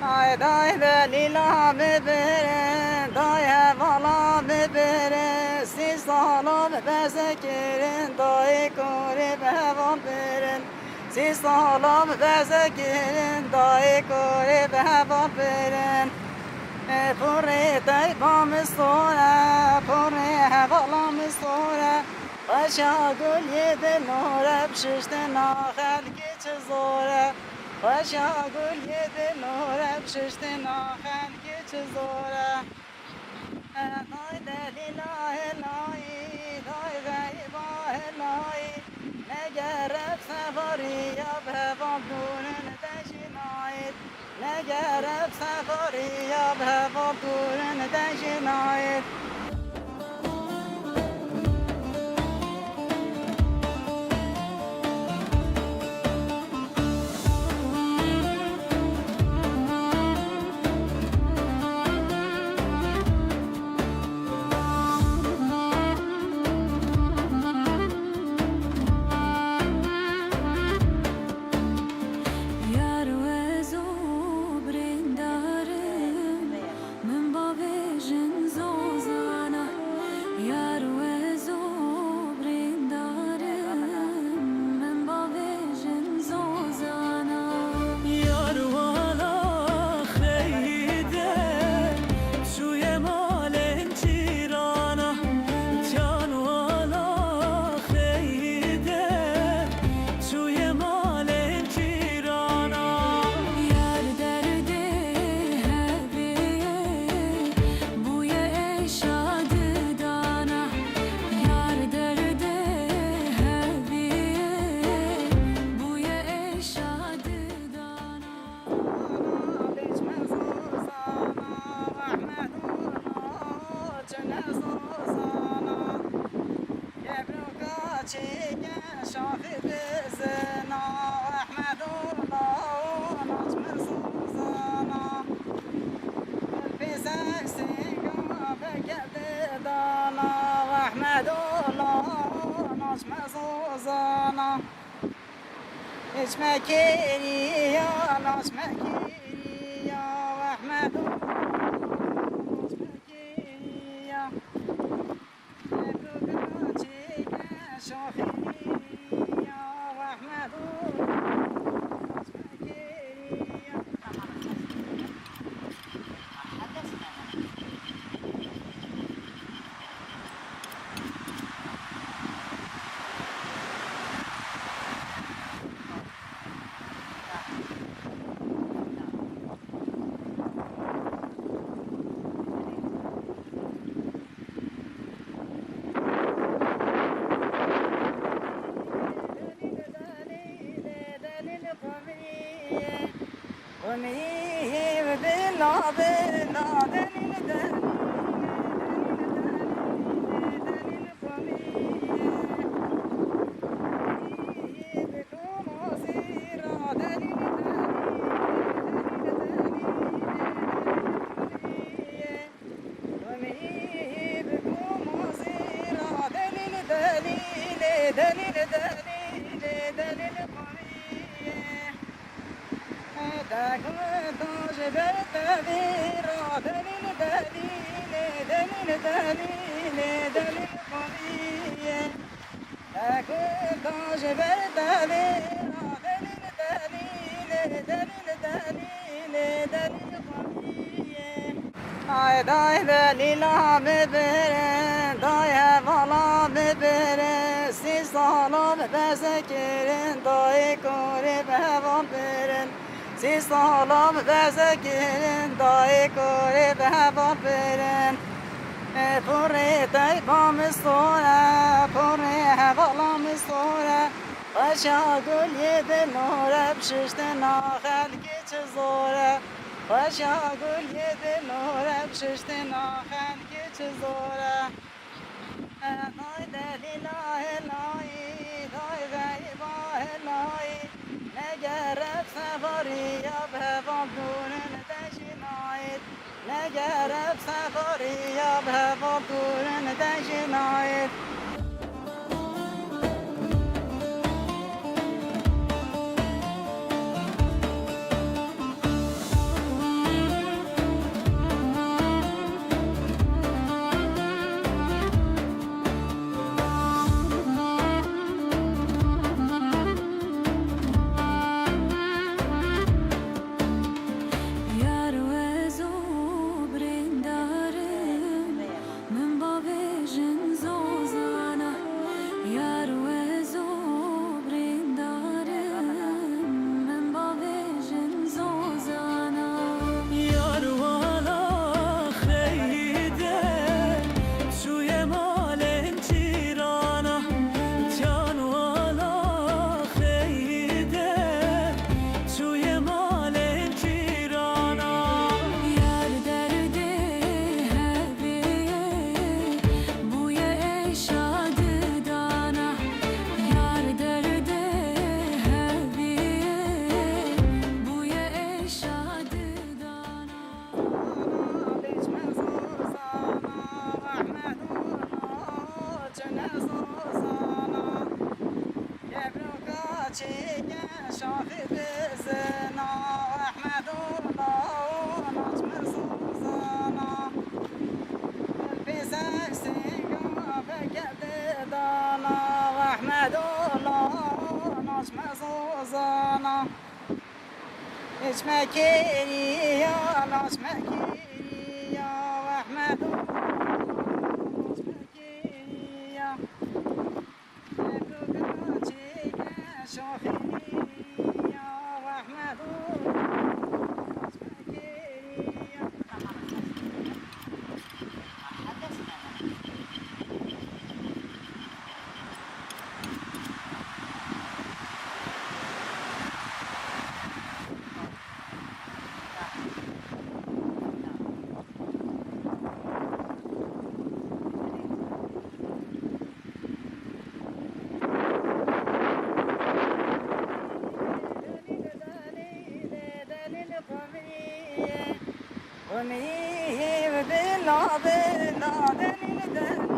Ay day delila beberin, day hevala beberin, siz salam bezekirin, day kore bevan berin, siz salam bezekirin, day kore bevan berin. Puri tayba mistora, puri hevala mistora, başa gül yedi nore, pşiştin ahel geç zore. Başa gül yedi nure, pşiştin ahel geç zora. Day delila helayi, day gayba helayi, ne gerek sefariya bevan durun deşinayet, ne gerek sefariya bevan durun deşinayet. اسمك يا اسمك يا احمد اسمك يا بلوغاتك شاخي يا احمد اسمك يا Ay day delila beberin, day hevala beberin, siz salam bezekirin, day kore bevan berin, siz salam bezekirin, day kore bevan berin. Puri tayba mistora, puri hevala mistora, başa gül yedi nure, pşiştin ahel geç zore. Başa gül yedi nure, pşiştin ahel geç zore. Day delila helayi, day gayba helayi, ne gerek sefariya bevan durun deşinayet, ne gerek sefariya bevan durun deşinayet. لاش مكيري يا لاش مكيري يا واحمد لاش مكيري يا شوخيني يا واحمد لاش مكيري يا ومي بالله بالله دليل دليل